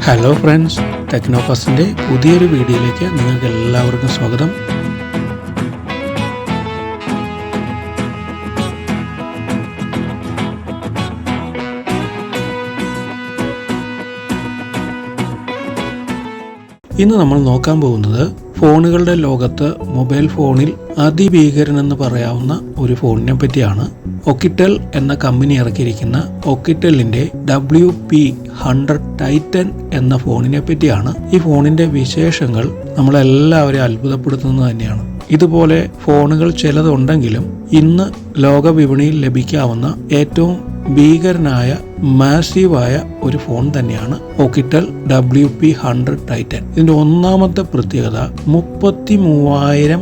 Hello friends, ടെക്നോഫസ്റ്റിൻ്റെ പുതിയൊരു വീഡിയോയിലേക്ക് നിങ്ങൾക്ക് എല്ലാവർക്കും സ്വാഗതം. ഇന്ന് നമ്മൾ നോക്കാൻ പോകുന്നത് ഫോണുകളുടെ ലോകത്ത് മൊബൈൽ ഫോണിൽ അതിഭീകരനെന്ന് പറയാവുന്ന ഒരു ഫോണിനെ പറ്റിയാണ്. ഒക്കിറ്റൽ എന്ന കമ്പനി ഇറക്കിയിരിക്കുന്ന ഒക്കിറ്റലിന്റെ WP100 ടൈറ്റൻ എന്ന ഫോണിനെ പറ്റിയാണ്. ഈ ഫോണിന്റെ വിശേഷങ്ങൾ നമ്മളെല്ലാവരെയും അത്ഭുതപ്പെടുത്തുന്നത് തന്നെയാണ്. ഇതുപോലെ ഫോണുകൾ ചിലതുണ്ടെങ്കിലും ഇന്ന് ലോക വിപണിയിൽ ലഭിക്കാവുന്ന ഏറ്റവും ഭീകരനായ മാസീവായ ഒരു ഫോൺ തന്നെയാണ് ഒക്കിറ്റൽ WP100 ടൈറ്റൻ. ഇതിന്റെ ഒന്നാമത്തെ പ്രത്യേകത 33,000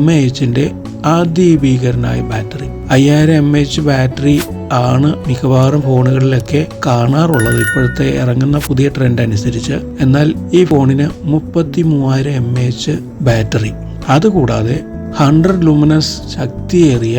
mAh അതിഭീകരനായ ബാറ്ററി. 5000 mAh ബാറ്ററി ആണ് മിക്കവാറും ഫോണുകളിലൊക്കെ കാണാറുള്ളത് ഇപ്പോഴത്തെ ഇറങ്ങുന്ന പുതിയ ട്രെൻഡ് അനുസരിച്ച്. എന്നാൽ ഈ ഫോണിന് 33,000 mAh ബാറ്ററി, അതുകൂടാതെ 100 ലൂമിനസ് ശക്തിയേറിയ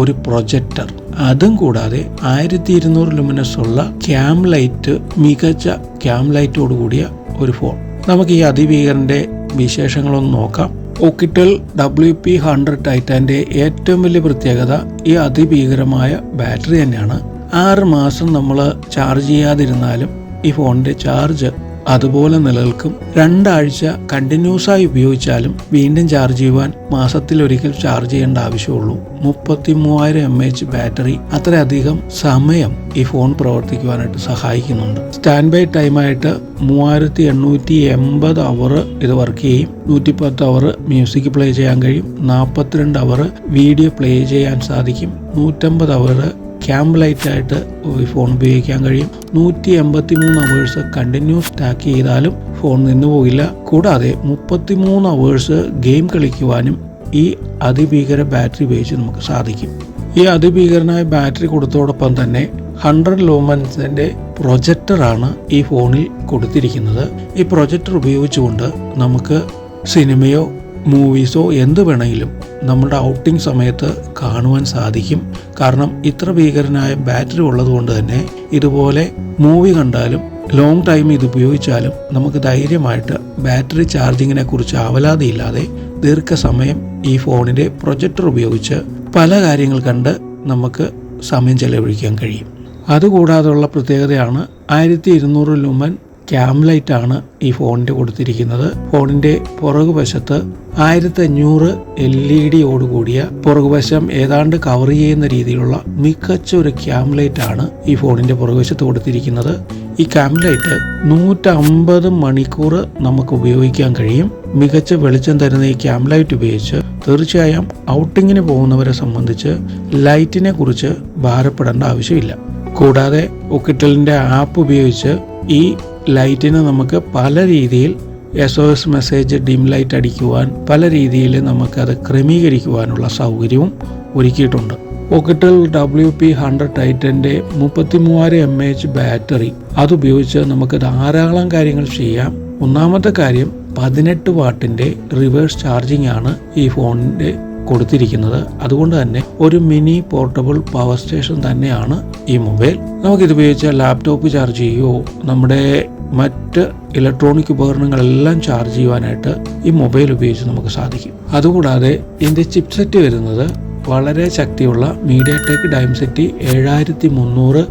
ഒരു പ്രൊജക്ടർ, അതും കൂടാതെ 1200 ലൂമിനസ് ഉള്ള ക്യാം ലൈറ്റ്, മികച്ച ക്യാം ലൈറ്റോട് കൂടിയ ഒരു ഫോൺ. നമുക്ക് ഈ അതിഭീകരന്റെ വിശേഷങ്ങളൊന്ന് നോക്കാം. ഒക്കിറ്റൽ WP100 ടൈറ്റാന്റെ ഏറ്റവും വലിയ പ്രത്യേകത ഈ അതിഭീകരമായ ബാറ്ററി തന്നെയാണ്. 6 മാസം നമ്മൾ ചാർജ് ചെയ്യാതിരുന്നാലും ഈ ഫോണിന്റെ ചാർജ് അതുപോലെ നിലനിൽക്കും. 2 ആഴ്ച കണ്ടിന്യൂസ് ആയി ഉപയോഗിച്ചാലും വീണ്ടും ചാർജ് ചെയ്യുവാൻ മാസത്തിലൊരിക്കൽ ചാർജ് ചെയ്യേണ്ട ആവശ്യമുള്ളൂ. 33,000 mAh ബാറ്ററി അത്രയധികം സമയം ഈ ഫോൺ പ്രവർത്തിക്കുവാനായിട്ട് സഹായിക്കുന്നുണ്ട്. സ്റ്റാൻഡ് ബൈ ടൈമായിട്ട് 3880 അവർ ഇത് വർക്ക് ചെയ്യും. 110 അവർ മ്യൂസിക് പ്ലേ ചെയ്യാൻ കഴിയും. 42 അവർ വീഡിയോ പ്ലേ ചെയ്യാൻ സാധിക്കും. 150 അവർ ക്യാം ലൈറ്റ് ആയിട്ട് ഈ ഫോൺ ഉപയോഗിക്കാൻ കഴിയും. 183 അവേഴ്സ് കണ്ടിന്യൂസ് ടാക്ക് ചെയ്താലും ഫോൺ നിന്നു പോകില്ല. കൂടാതെ 33 അവേഴ്സ് ഗെയിം കളിക്കുവാനും ഈ അതിഭീകര ബാറ്ററി ഉപയോഗിച്ച് നമുക്ക് സാധിക്കും. ഈ അതിഭീകരനായ ബാറ്ററി കൊടുത്തോടൊപ്പം തന്നെ 100 ലൂമൻസിന്റെ പ്രൊജക്ടറാണ് ഈ ഫോണിൽ കൊടുത്തിരിക്കുന്നത്. ഈ പ്രൊജക്ടർ ഉപയോഗിച്ചുകൊണ്ട് നമുക്ക് സിനിമയോ മൂവീസോ എന്ത് വേണമെങ്കിലും നമ്മുടെ ഔട്ടിംഗ് സമയത്ത് കാണുവാൻ സാധിക്കും. കാരണം ഇത്ര ഭീകരനായ ബാറ്ററി ഉള്ളത് കൊണ്ട് തന്നെ ഇതുപോലെ മൂവി കണ്ടാലും ലോങ് ടൈം ഇത് ഉപയോഗിച്ചാലും നമുക്ക് ധൈര്യമായിട്ട് ബാറ്ററി ചാർജിങ്ങിനെ കുറിച്ച് ആവലാതിയില്ലാതെ ദീർഘസമയം ഈ ഫോണിന്റെ പ്രൊജക്ടർ ഉപയോഗിച്ച് പല കാര്യങ്ങൾ കണ്ട് നമുക്ക് സമയം ചെലവഴിക്കാൻ കഴിയും. അതുകൂടാതെയുള്ള പ്രത്യേകതയാണ് 1200 ലൂമൻ ക്യാം ലൈറ്റ് ആണ് ഈ ഫോണിന്റെ കൊടുത്തിരിക്കുന്നത്. ഫോണിന്റെ പുറകുവശത്ത് 1500 LED കൂടിയ പുറകുവശം ഏതാണ്ട് കവർ ചെയ്യുന്ന രീതിയിലുള്ള മികച്ച ഒരു ക്യാം ലൈറ്റ് ആണ് ഈ ഫോണിന്റെ പുറകുവശത്ത് കൊടുത്തിരിക്കുന്നത്. ഈ ക്യാം ലൈറ്റ് 150 മണിക്കൂർ നമുക്ക് ഉപയോഗിക്കാൻ കഴിയും. മികച്ച വെളിച്ചം തരുന്ന ഈ ക്യാം ലൈറ്റ് ഉപയോഗിച്ച് തീർച്ചയായും ഔട്ടിങ്ങിന് പോകുന്നവരെ സംബന്ധിച്ച് ലൈറ്റിനെ കുറിച്ച് ഭാരപ്പെടേണ്ട ആവശ്യമില്ല. കൂടാതെ ഒക്കിറ്റലിന്റെ ആപ്പ് ഉപയോഗിച്ച് ഈ ലൈറ്റിന് നമുക്ക് പല രീതിയിൽ SOS മെസ്സേജ്, ഡിം ലൈറ്റ് അടിക്കുവാൻ, പല രീതിയിൽ നമുക്കത് ക്രമീകരിക്കുവാനുള്ള സൗകര്യവും ഒരുക്കിയിട്ടുണ്ട്. ഒക്കിറ്റൽ WP100 ടൈറ്റന്റെ 33,000 mAh ബാറ്ററി അതുപയോഗിച്ച് നമുക്ക് ധാരാളം കാര്യങ്ങൾ ചെയ്യാം. ഒന്നാമത്തെ കാര്യം 18 വാട്ടിന്റെ റിവേഴ്സ് ചാർജിങ് ആണ് ഈ ഫോണിന്റെ കൊടുത്തിരിക്കുന്നത്. അതുകൊണ്ട് തന്നെ ഒരു മിനി പോർട്ടബിൾ പവർ സ്റ്റേഷൻ തന്നെയാണ് ഈ മൊബൈൽ. നമുക്കിത് ഉപയോഗിച്ച് ലാപ്ടോപ്പ് ചാർജ് ചെയ്യുകയോ നമ്മുടെ മറ്റ് ഇലക്ട്രോണിക് ഉപകരണങ്ങളെല്ലാം ചാർജ് ചെയ്യുവാനായിട്ട് ഈ മൊബൈൽ ഉപയോഗിച്ച് നമുക്ക് സാധിക്കും. അതുകൂടാതെ ഇതിന്റെ ചിപ്സെറ്റ് വരുന്നത് വളരെ ശക്തിയുള്ള മീഡിയടെക് ഡൈമെൻസിറ്റി 7300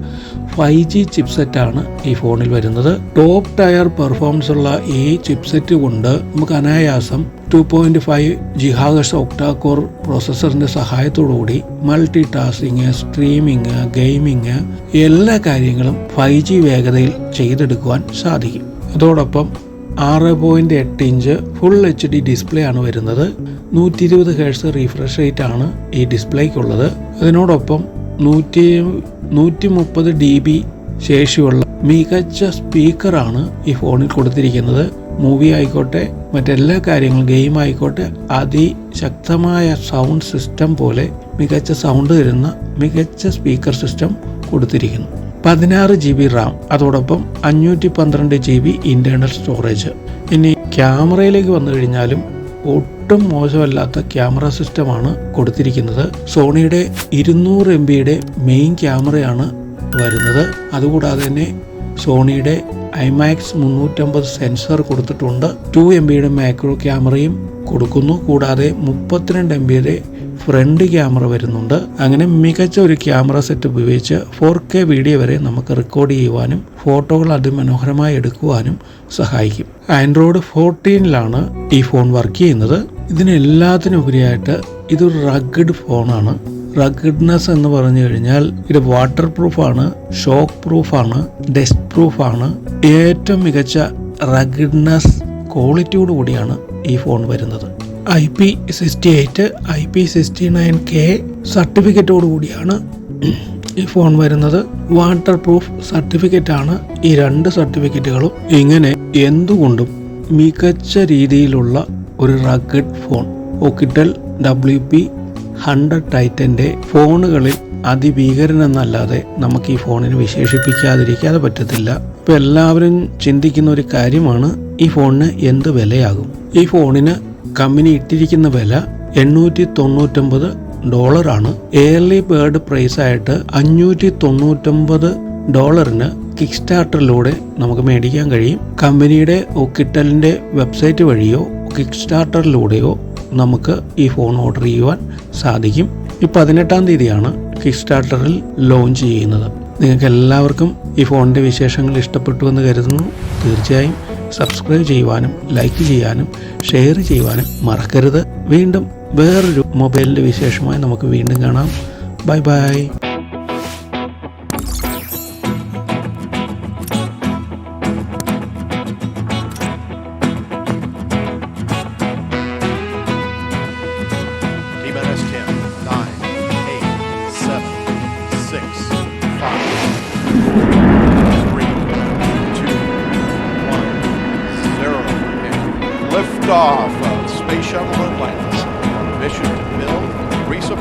5G ചിപ്സെറ്റാണ് ഈ ഫോണിൽ വരുന്നത്. ടോപ്പ് ടയർ പെർഫോമൻസ് ഉള്ള ഈ ചിപ്സെറ്റ് കൊണ്ട് നമുക്ക് അനായാസം 2.5 GHz ഒക്ടാ കോർ പ്രോസസ്സറിന്റെ സഹായത്തോടുകൂടി മൾട്ടി ടാസ്കിങ്, സ്ട്രീമിങ്, ഗെയിമിങ് എല്ലാ കാര്യങ്ങളും 5G വേഗതയിൽ ചെയ്തെടുക്കുവാൻ സാധിക്കും. അതോടൊപ്പം 6.8 ഇഞ്ച് ഫുൾ HD ഡിസ്പ്ലേ ആണ് വരുന്നത്. 120 Hz റീഫ്രഷ് റേറ്റ് ആണ് ഈ ഡിസ്പ്ലേക്കുള്ളത്. അതിനോടൊപ്പം 130 dB ശേഷിയുള്ള മികച്ച സ്പീക്കറാണ് ഈ ഫോണിൽ കൊടുത്തിരിക്കുന്നത്. മൂവി ആയിക്കോട്ടെ, മറ്റെല്ലാ കാര്യങ്ങളും, ഗെയിം ആയിക്കോട്ടെ, അതിശക്തമായ സൗണ്ട് സിസ്റ്റം പോലെ മികച്ച സൗണ്ട് തരുന്ന മികച്ച സ്പീക്കർ സിസ്റ്റം കൊടുത്തിരിക്കുന്നു. 16 GB റാം, അതോടൊപ്പം 512 GB ഇന്റേണൽ സ്റ്റോറേജ്. ഇനി ക്യാമറയിലേക്ക് വന്നു കഴിഞ്ഞാലും ഒട്ടും മോശമല്ലാത്ത ക്യാമറ സിസ്റ്റമാണ് കൊടുത്തിരിക്കുന്നത്. സോണിയുടെ 200 MB മെയിൻ ക്യാമറയാണ് വരുന്നത്. അതുകൂടാതെ തന്നെ സോണിയുടെ IMAX 350 സെൻസർ കൊടുത്തിട്ടുണ്ട്. 2 MB മാക്രോ ക്യാമറയും കൊടുക്കുന്നു. കൂടാതെ 32 MB ഫ്രണ്ട് ക്യാമറ വരുന്നുണ്ട്. അങ്ങനെ മികച്ച ഒരു ക്യാമറ സെറ്റ് ഉപയോഗിച്ച് 4K വീഡിയോ വരെ നമുക്ക് റെക്കോർഡ് ചെയ്യുവാനും ഫോട്ടോകൾ അതിമനോഹരമായി എടുക്കുവാനും സഹായിക്കും. ആൻഡ്രോയിഡ് 14 ഈ ഫോൺ വർക്ക് ചെയ്യുന്നത്. ഇതിനെല്ലാത്തിനുപരിയായിട്ട് ഇതൊരു റഗ്ഗഡ് ഫോണാണ്. റഗ്ഗഡ്നെസ് എന്ന് പറഞ്ഞു കഴിഞ്ഞാൽ ഇത് വാട്ടർ പ്രൂഫാണ്, ഷോക്ക് പ്രൂഫാണ്, ഡസ്റ്റ് പ്രൂഫാണ്. ഏറ്റവും മികച്ച റഗ്ഗഡ്നെസ് ക്വാളിറ്റിയോട് കൂടിയാണ് ഈ ഫോൺ വരുന്നത്. IP68, IP69K സർട്ടിഫിക്കറ്റോട് കൂടിയാണ് ഈ ഫോൺ വരുന്നത്. വാട്ടർ പ്രൂഫ് സർട്ടിഫിക്കറ്റ് ആണ് ഈ 2 സർട്ടിഫിക്കറ്റുകളും. ഇങ്ങനെ എന്തുകൊണ്ടും മികച്ച രീതിയിലുള്ള ഒരു റഗ്ഗഡ് ഫോൺ. ഒക്കിറ്റൽ WP100 ടൈറ്റൻ്റെ ഫോണുകളിൽ അതിഭീകരനെന്നല്ലാതെ നമുക്ക് ഈ ഫോണിന് വിശേഷിപ്പിക്കാതിരിക്കാതെ പറ്റത്തില്ല. ഇപ്പോൾ എല്ലാവരും ചിന്തിക്കുന്ന ഒരു കാര്യമാണ് ഈ ഫോണിന് എന്ത് വിലയാകും. ഈ ഫോണിന് കമ്പനി ഇട്ടിരിക്കുന്ന വില $899. എയർലി ബേർഡ് പ്രൈസ് ആയിട്ട് $599 കിക്ക് സ്റ്റാർട്ടറിലൂടെ നമുക്ക് മേടിക്കാൻ കഴിയും. കമ്പനിയുടെ ഒക്കിറ്റലിൻ്റെ വെബ്സൈറ്റ് വഴിയോ കിക്ക് സ്റ്റാർട്ടറിലൂടെയോ നമുക്ക് ഈ ഫോൺ ഓർഡർ ചെയ്യുവാൻ സാധിക്കും. ഈ 18-ാം തീയതിയാണ് കിക്ക് സ്റ്റാർട്ടറിൽ ലോഞ്ച് ചെയ്യുന്നത്. നിങ്ങൾക്ക് എല്ലാവർക്കും ഈ ഫോണിൻ്റെ വിശേഷങ്ങൾ ഇഷ്ടപ്പെട്ടു എന്ന് കരുതുന്നു. തീർച്ചയായും സബ്സ്ക്രൈബ് ചെയ്യുവാനും ലൈക്ക് ചെയ്യാനും ഷെയർ ചെയ്യുവാനും മറക്കരുത്. വീണ്ടും വേറൊരു മൊബൈലിൻ്റെ വിശേഷമായി നമുക്ക് വീണ്ടും കാണാം. Bye bye. Liftoff of Space Shuttle Atlantis. Mission to build